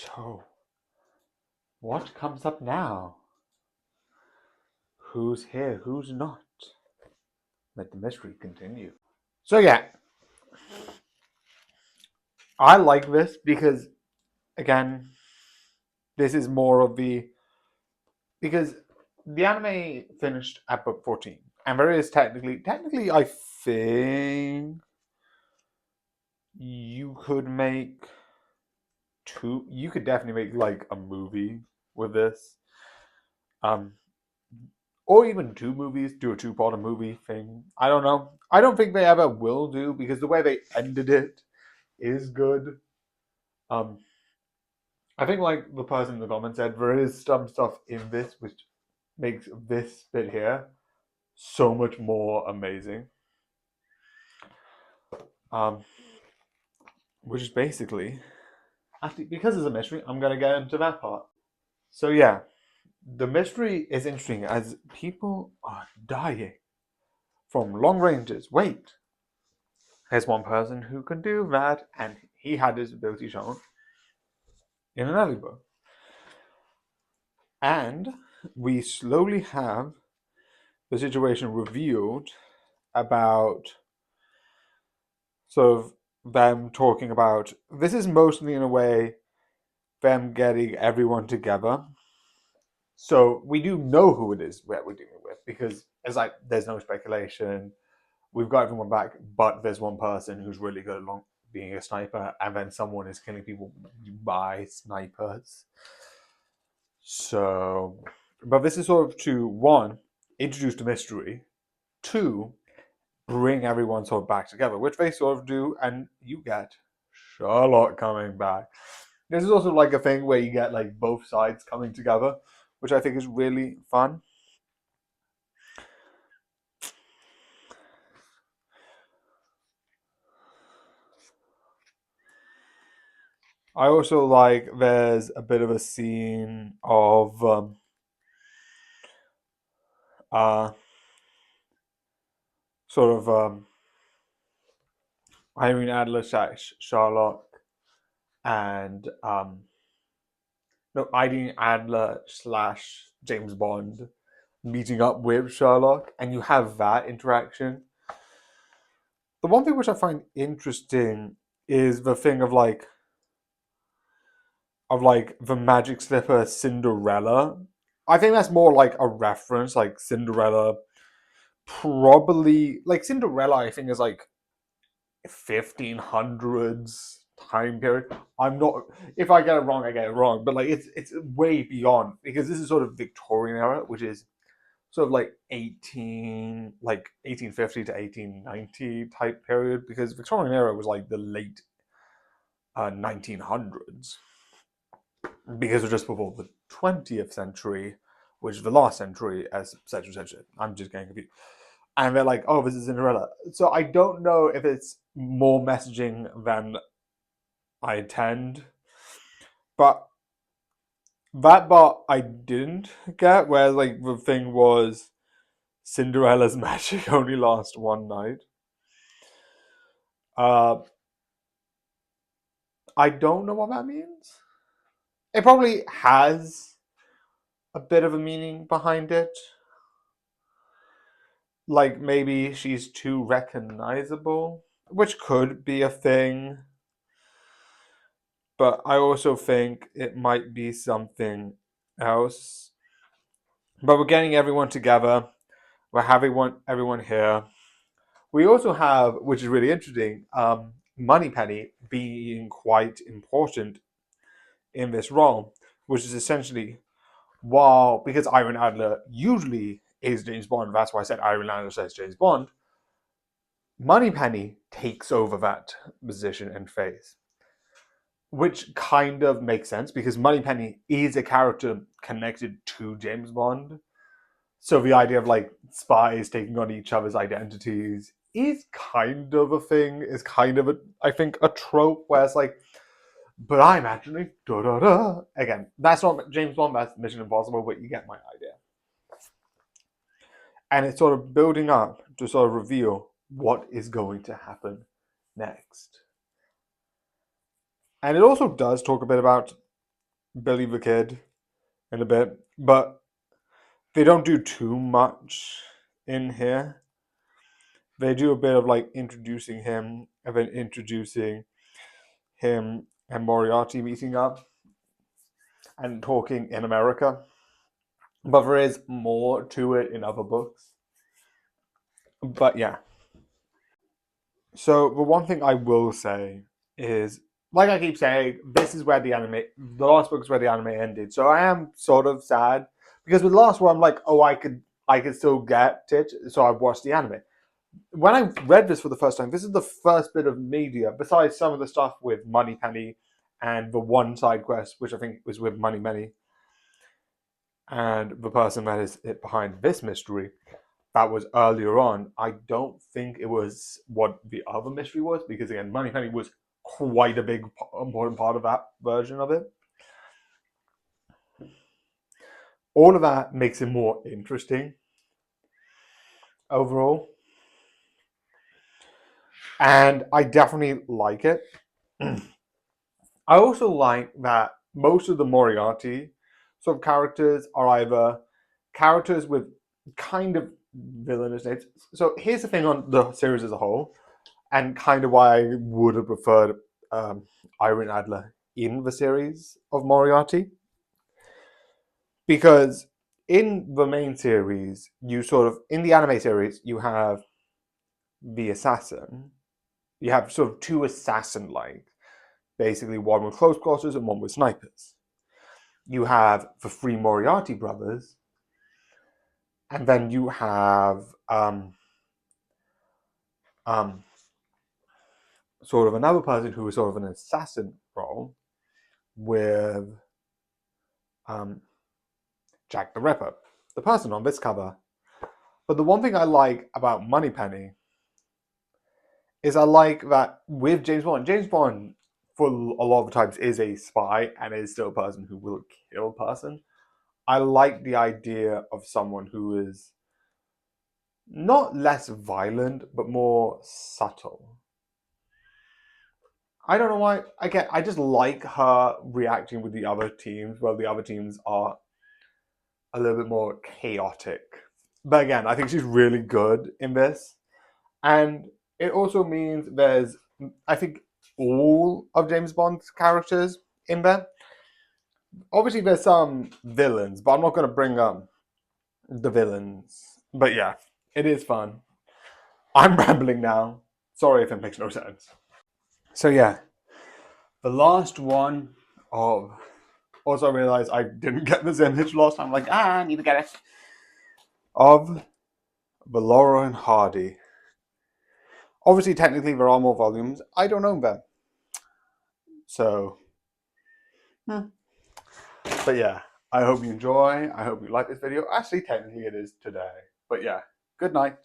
So, what comes up now? Who's here? Who's not? Let the mystery continue. So, yeah, I like this because, again, this is more of the. Because the anime finished at book 14. And there is technically, I think you could make you could definitely make like a movie with this. Um, or even two movies, do a two-part movie thing. I don't know. I don't think they ever will do because the way they ended it is good. Um, I think like the person in the comments said, there is some stuff in this which makes this bit here so much more amazing. Um, which is basically, actually, because it's a mystery, I'm gonna get into that part. So yeah, the mystery is interesting as people are dying from long ranges. Wait, there's one person who can do that, and he had his ability shown in an early book. And we slowly have the situation revealed about sort of them talking about this is mostly in a way them getting everyone together. So we do know who it is that we're dealing with because it's like there's no speculation. We've got everyone back, but there's one person who's really good at being a sniper, and then someone is killing people by snipers. So, but this is sort of to one, introduce the mystery, two, bring everyone sort of back together, which they sort of do, and you get Charlotte coming back. This is also like a thing where you get like both sides coming together, which I think is really fun. I also like there's a bit of a scene of uh, sort of Irene Adler slash Sherlock and no Irene Adler slash James Bond meeting up with Sherlock, and you have that interaction. The one thing which I find interesting is the thing of like the magic slipper Cinderella. I think that's more like a reference, like Cinderella. Probably like Cinderella, I think is like 1500s time period. I'm not. If I get it wrong, I get it wrong. But like it's way beyond because this is sort of Victorian era, which is sort of like 1850 to 1890 type period. Because Victorian era was like the late 1900s because we're just before the 20th century, which is the last century, as etc. etc. I'm just getting confused. And they're like, "Oh, this is Cinderella." So I don't know if it's more messaging than I intend, but that part I didn't get. Where like the thing was, Cinderella's magic only lasts one night. Uh, I don't know what that means. It probably has a bit of a meaning behind it. Like maybe she's too recognizable, which could be a thing. But I also think it might be something else. But we're getting everyone together. We're having everyone here. We also have, which is really interesting, Moneypenny being quite important in this role, which is essentially while because Iron Adler usually is James Bond. That's why I said Iron Adler says James Bond. Moneypenny takes over that position and phase, which kind of makes sense because Moneypenny is a character connected to James Bond. So the idea of like spies taking on each other's identities is kind of a thing, is kind of I think a trope where it's like, but I'm actually da da da. Again, that's not James Bond, that's Mission Impossible, but you get my idea. And it's sort of building up to sort of reveal what is going to happen next. And it also does talk a bit about Billy the Kid in a bit, but they don't do too much in here. They do a bit of like introducing him and then introducing him and Moriarty meeting up and talking in America. But there is more to it in other books. But yeah. So the one thing I will say is, like I keep saying, this is where the last book is where the anime ended. So I am sort of sad because with the last one, I'm like, oh, I could still get it. So I watched the anime. When I read this for the first time, this is the first bit of media besides some of the stuff with Moneypenny and the one side quest, which I think was with Moneypenny and the person that is behind this mystery. That was earlier on. I don't think it was what the other mystery was because again, Moneypenny was quite a big important part of that version of it. All of that makes it more interesting overall, and I definitely like it. I also like that most of the Moriarty sort of characters are either characters with kind of villainous names. So here's the thing on the series as a whole, and kind of why I would have preferred Irene Adler in the series of Moriarty. Because in the main series, in the anime series, you have the assassin. You have sort of two assassin like, basically one with close quarters and one with snipers. You have the three Moriarty brothers, and then you have um, sort of another person who is sort of an assassin role with um, Jack the Ripper, the person on this cover. But the one thing I like about Moneypenny is I like that with James Bond for a lot of the times is a spy and is still a person who will kill a person. I like the idea of someone who is not less violent, but more subtle. I don't know why. I just like her reacting with the other teams, while the other teams are a little bit more chaotic. But again, I think she's really good in this. And it also means I think, all of James Bond's characters in there. Obviously, there's some villains, but I'm not going to bring up the villains. But yeah, it is fun. I'm rambling now. Sorry if it makes no sense. So yeah, the last one of. Also, I realized I didn't get this image last time. I'm like, I need to get it. Of the Laurel and Hardy. Obviously, technically, there are more volumes. I don't own them. So, but yeah, I hope you enjoy. I hope you like this video. Actually, technically, it is today. But yeah, good night.